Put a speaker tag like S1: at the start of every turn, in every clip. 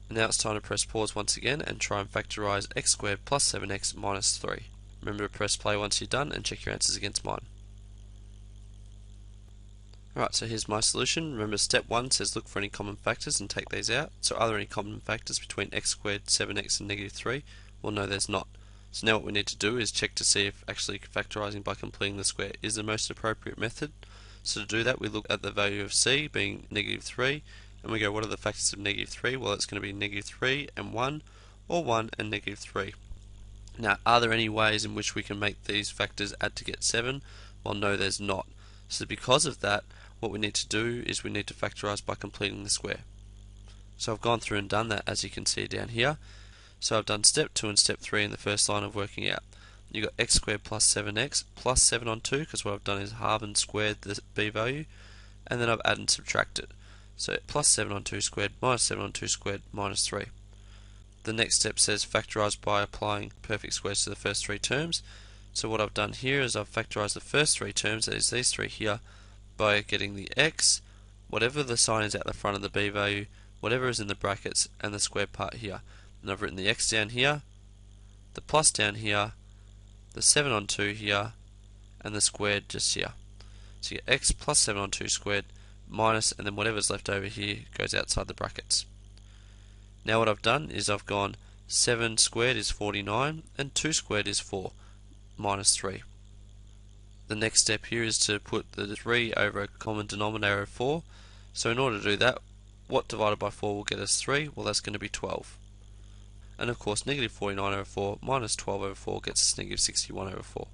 S1: Now it's time to press pause once again and try and factorise x squared plus 7x minus 3. Remember to press play once you're done and check your answers against mine. Alright, so here's my solution. Remember step 1 says look for any common factors and take these out. So are there any common factors between x squared, 7x and negative 3? Well, no, there's not. So now what we need to do is check to see if actually factorising by completing the square is the most appropriate method. So to do that we look at the value of c being negative 3 and we go what are the factors of negative 3? Well, it's going to be negative 3 and 1 or 1 and negative 3. Now are there any ways in which we can make these factors add to get 7? Well, no, there's not. So because of that, what we need to do is we need to factorise by completing the square. So I've gone through and done that, as you can see down here. So I've done step 2 and step 3 in the first line of working out. You've got x squared plus 7x plus 7 on 2, because what I've done is halved and squared the b value, and then I've added and subtracted. So plus 7 on 2 squared minus 7 on 2 squared minus 3. The next step says factorise by applying perfect squares to the first 3 terms. So what I've done here is I've factorised the first 3 terms, that is these 3 here, by getting the x, whatever the sign is at the front of the b value, whatever is in the brackets, and the square part here. And I've written the x down here, the plus down here, the 7 on 2 here, and the squared just here. So you get x plus 7 on 2 squared minus, and then whatever's left over here goes outside the brackets. Now what I've done is I've gone 7 squared is 49 and 2 squared is 4 minus 3. The next step here is to put the 3 over a common denominator of 4. So in order to do that, what divided by 4 will get us 3? Well, that's going to be 12. And of course negative 49 over 4 minus 12 over 4 gets us negative 61 over 4.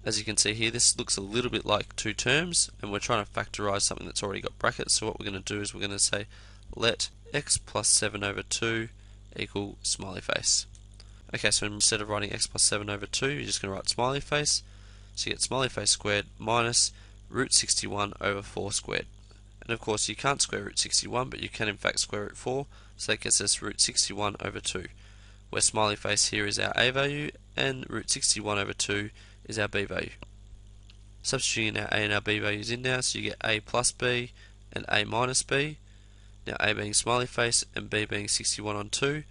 S1: As you can see here, this looks a little bit like 2 terms, and we're trying to factorise something that's already got brackets. So what we're going to do is we're going to say let x plus 7 over 2 equal smiley face. Okay, so instead of writing x plus 7 over 2, you're just going to write smiley face. So you get smiley face squared minus root 61 over 4 squared. And of course you can't square root 61, but you can in fact square root 4, so that gets us root 61 over 2, where smiley face here is our a value and root 61 over 2 is our b value. Substituting our a and our b values in now, so you get a plus b and a minus b. Now a being smiley face and b being 61 on 2,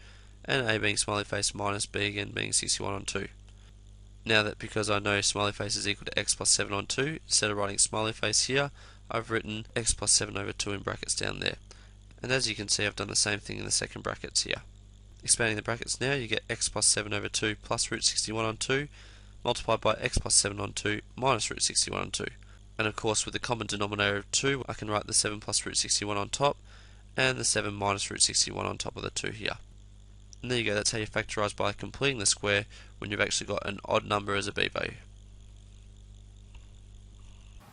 S1: and a being smiley face minus b again being 61 on 2. Now that because I know smiley face is equal to x plus 7 on 2, instead of writing smiley face here, I've written x plus 7 over 2 in brackets down there. And as you can see, I've done the same thing in the second brackets here. Expanding the brackets now, you get x plus 7 over 2 plus root 61 on 2, multiplied by x plus 7 on 2 minus root 61 on 2. And of course with the common denominator of 2, I can write the 7 plus root 61 on top, and the 7 minus root 61 on top of the 2 here. And there you go, that's how you factorise by completing the square when you've actually got an odd number as a b value.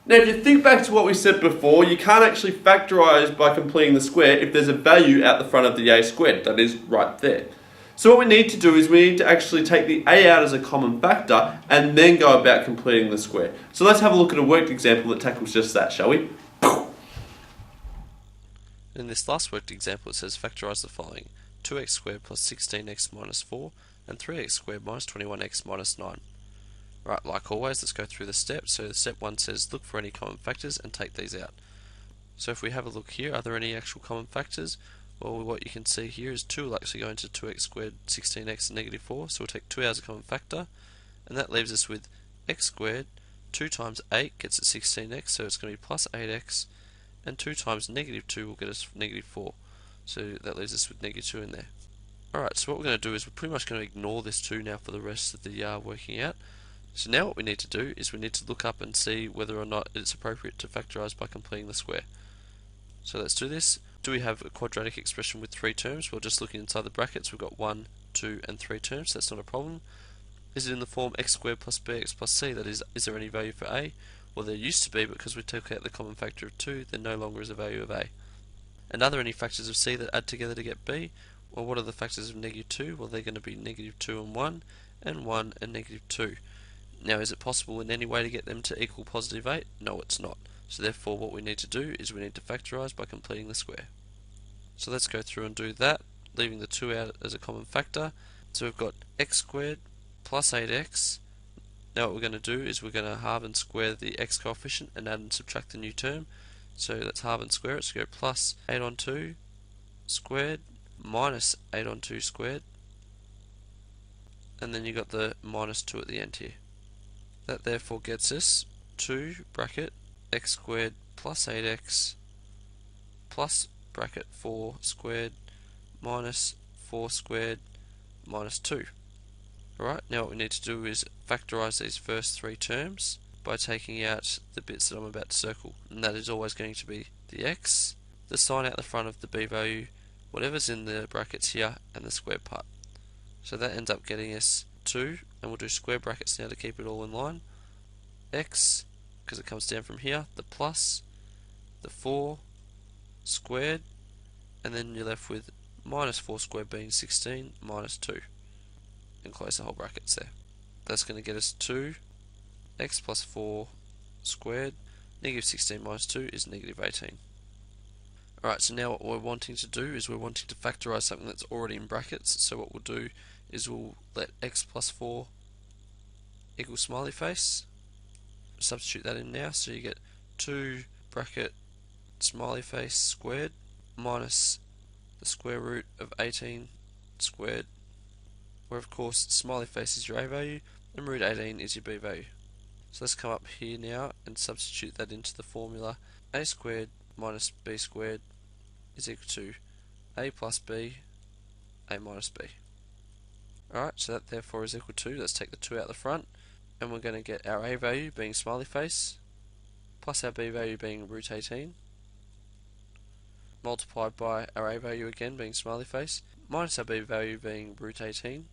S2: Now if you think back to what we said before, you can't actually factorise by completing the square if there's a value out the front of the a squared, that is right there. So what we need to do is we need to actually take the a out as a common factor and then go about completing the square. So let's have a look at a worked example that tackles just that, shall we?
S1: In this last worked example it says factorise the following: 2x squared plus 16x minus 4 and 3x squared minus 21x minus 9. Right, like always, let's go through the steps. So step 1 says look for any common factors and take these out. So if we have a look here, are there any actual common factors? Well, what you can see here is 2 will actually go into 2x squared, 16x and negative 4, so we'll take 2 out as a common factor, and that leaves us with x squared, 2 times 8 gets us 16x, so it's going to be plus 8x, and 2 times negative 2 will get us negative 4, so that leaves us with negative 2 in there. Alright, so what we're going to do is we're pretty much going to ignore this 2 now for the rest of the working out. So now what we need to do is we need to look up and see whether or not it's appropriate to factorise by completing the square. So let's do this. Do we have a quadratic expression with 3 terms? Well, just looking inside the brackets, we've got 1, 2 and 3 terms, so that's not a problem. Is it in the form x squared plus bx plus c? That is there any value for a? Well, there used to be, but because we took out the common factor of 2, there no longer is a value of a. And are there any factors of c that add together to get b? Well, what are the factors of negative 2? Well, they're going to be negative 2 and 1 and negative 2. Now, is it possible in any way to get them to equal positive 8? No, it's not. So therefore what we need to do is we need to factorise by completing the square. So let's go through and do that, leaving the 2 out as a common factor. So we've got x squared plus 8x. Now what we're going to do is we're going to halve and square the x coefficient and add and subtract the new term. So let's halve and square it, so go plus 8 on 2 squared minus 8 on 2 squared, and then you got the minus 2 at the end here. That therefore gets us 2 bracket x squared plus 8x plus bracket 4 squared minus 4 squared minus 2. Alright, now what we need to do is factorize these first three terms by taking out the bits that I'm about to circle, and that is always going to be the x, the sign out the front of the b value, whatever's in the brackets here, and the squared part. So that ends up getting us 2, and we'll do square brackets now to keep it all in line. X, because it comes down from here, the plus, the 4 squared, and then you're left with minus 4 squared being 16 minus 2, and close the whole brackets there. That's going to get us 2 x plus 4 squared, negative 16 minus 2 is negative 18. Alright, so now what we're wanting to do is we're wanting to factorize something that's already in brackets. So what we'll do is we'll let x plus 4 equal smiley face, substitute that in now, so you get 2 bracket smiley face squared minus the square root of 18 squared, where of course smiley face is your a value and root 18 is your b value. So let's come up here now and substitute that into the formula. A squared minus b squared is equal to a plus b, a minus b. Alright, so that therefore is equal to, let's take the 2 out the front, and we're going to get our a value being smiley face, plus our b value being root 18, multiplied by our a value again being smiley face, minus our b value being root 18,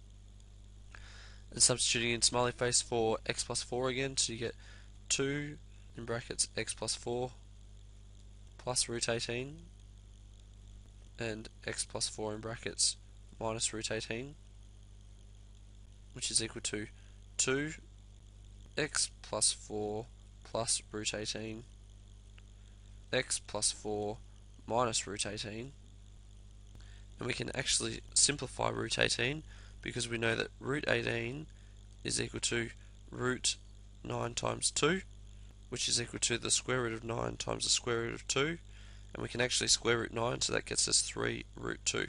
S1: and substituting in smiley face for x plus 4 again, so you get 2 in brackets x plus 4 plus root 18 and x plus 4 in brackets minus root 18, which is equal to 2 x plus 4 plus root 18 x plus 4 minus root 18, and we can actually simplify root 18 because we know that root 18 is equal to root 9 times 2, which is equal to the square root of 9 times the square root of 2, and we can actually square root 9, so that gets us 3 root 2.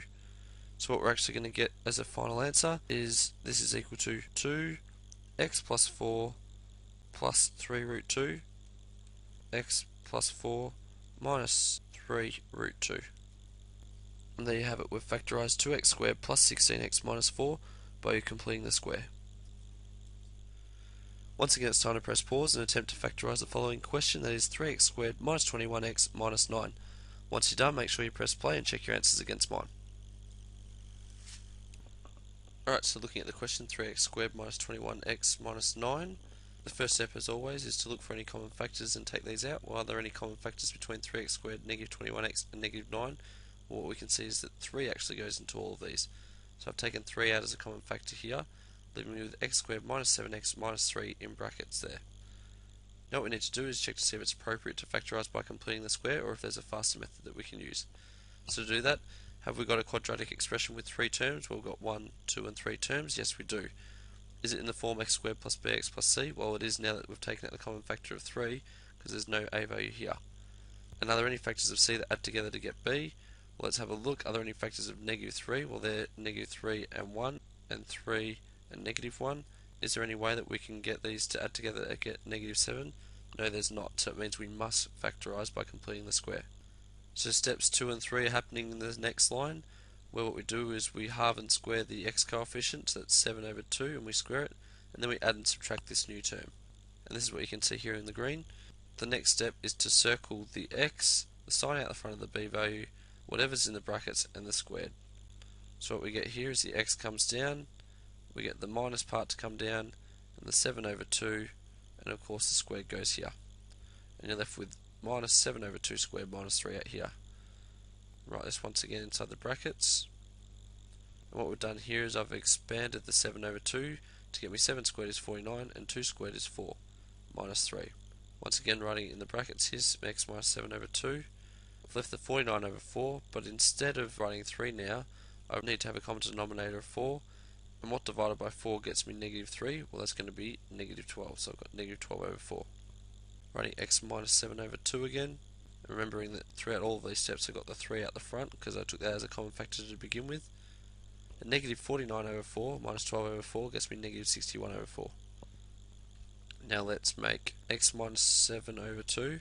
S1: So what we're actually going to get as a final answer is this is equal to 2 x plus 4 plus 3 root 2 x plus 4 minus 3 root 2. And there you have it, we've factorized 2x squared plus 16x minus 4 by completing the square. Once again, it's time to press pause and attempt to factorize the following question, that is 3x squared minus 21x minus 9. Once you're done, make sure you press play and check your answers against mine. Alright, so looking at the question, 3x squared minus 21x minus 9. The first step, as always, is to look for any common factors and take these out. Well, are there any common factors between 3x squared, negative 21x, and negative 9? Well, what we can see is that 3 actually goes into all of these. So I've taken 3 out as a common factor here, leaving me with x squared minus 7x minus 3 in brackets there. Now what we need to do is check to see if it's appropriate to factorize by completing the square, or if there's a faster method that we can use. So to do that, have we got a quadratic expression with 3 terms? Well, we've got 1, 2 and 3 terms. Yes, we do. Is it in the form x squared plus bx plus c? Well, it is now that we've taken out the common factor of 3, because there's no a value here. And are there any factors of c that add together to get b? Well, let's have a look. Are there any factors of negative 3? Well, they're negative 3 and 1, and 3 and negative 1. Is there any way that we can get these to add together and get negative 7? No, there's not, so it means we must factorize by completing the square. So steps 2 and 3 are happening in the next line, where what we do is we halve and square the x coefficient, so that's 7 over 2, and we square it, and then we add and subtract this new term. And this is what you can see here in the green. The next step is to circle the x, the sign out the front of the b value, whatever's in the brackets, and the squared. So what we get here is the x comes down, we get the minus part to come down, and the 7 over 2, and of course the squared goes here. And you're left with minus 7 over 2 squared minus 3 out here. Write this once again inside the brackets. And what we've done here is I've expanded the 7 over 2 to get me 7 squared is 49 and 2 squared is 4 minus 3. Once again, writing it in the brackets, here's x minus 7 over 2. I've left the 49 over 4, but instead of writing 3 now, I need to have a common denominator of 4. And what divided by 4 gets me negative 3? Well, that's going to be negative 12, so I've got negative 12 over 4. Writing x minus 7 over 2 again. remembering that throughout all of these steps I got the 3 out the front because I took that as a common factor to begin with. And negative 49 over 4 minus 12 over 4 gets me negative 61 over 4. Now let's make x minus 7 over 2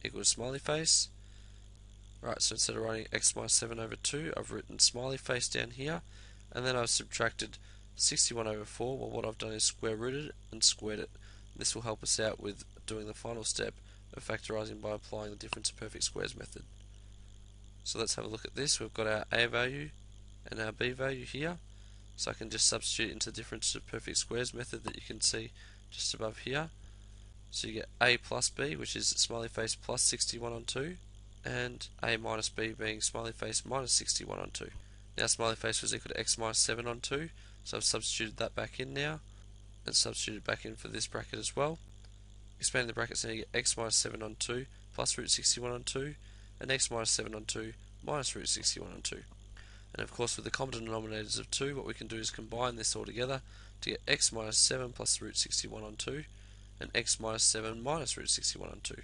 S1: equals smiley face. Right, so instead of writing x minus 7 over 2, I've written smiley face down here, and then I've subtracted 61 over 4. Well, what I've done is square rooted it and squared it. This will help us out with doing the final step of factorizing by applying the difference of perfect squares method. So let's have a look at this. We've got our a value and our b value here, so I can just substitute into the difference of perfect squares method that you can see just above here. So you get a plus b, which is smiley face plus 61 on 2, and a minus b being smiley face minus 61 on 2. Now smiley face was equal to x minus 7 on 2, so I've substituted that back in now, and substituted back in for this bracket as well. Expanding the brackets, now you get x minus 7 on 2 plus root 61 on 2, and x minus 7 on 2 minus root 61 on 2. And of course with the common denominators of 2, what we can do is combine this all together to get x minus 7 plus root 61 on 2, and x minus 7 minus root 61 on 2.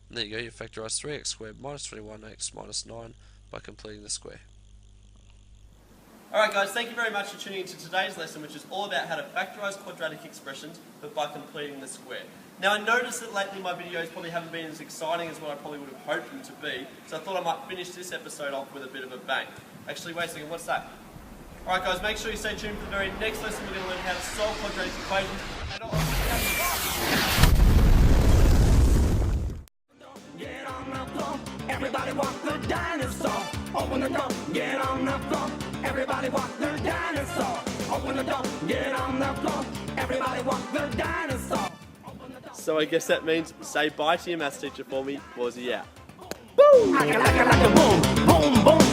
S1: And there you go, you factorise 3x squared minus 21x minus 9 by completing the square.
S2: Alright guys, thank you very much for tuning into today's lesson, which is all about how to factorise quadratic expressions, but by completing the square. Now I noticed that lately my videos probably haven't been as exciting as what I probably would have hoped them to be, so I thought I might finish this episode off with a bit of a bang. Actually, wait a second, what's that? Alright guys, make sure you stay tuned for the very next lesson. We're going to learn how to solve quadratic equations.
S3: Get on the floor, everybody walk the dinosaur. Open the door, get on the floor, everybody walk the dinosaur. Open the door, get on the floor, everybody walk the dinosaur.
S2: So I guess that means say bye to your maths teacher for me. Wazzy out.
S3: I can like a boom, boom, boom.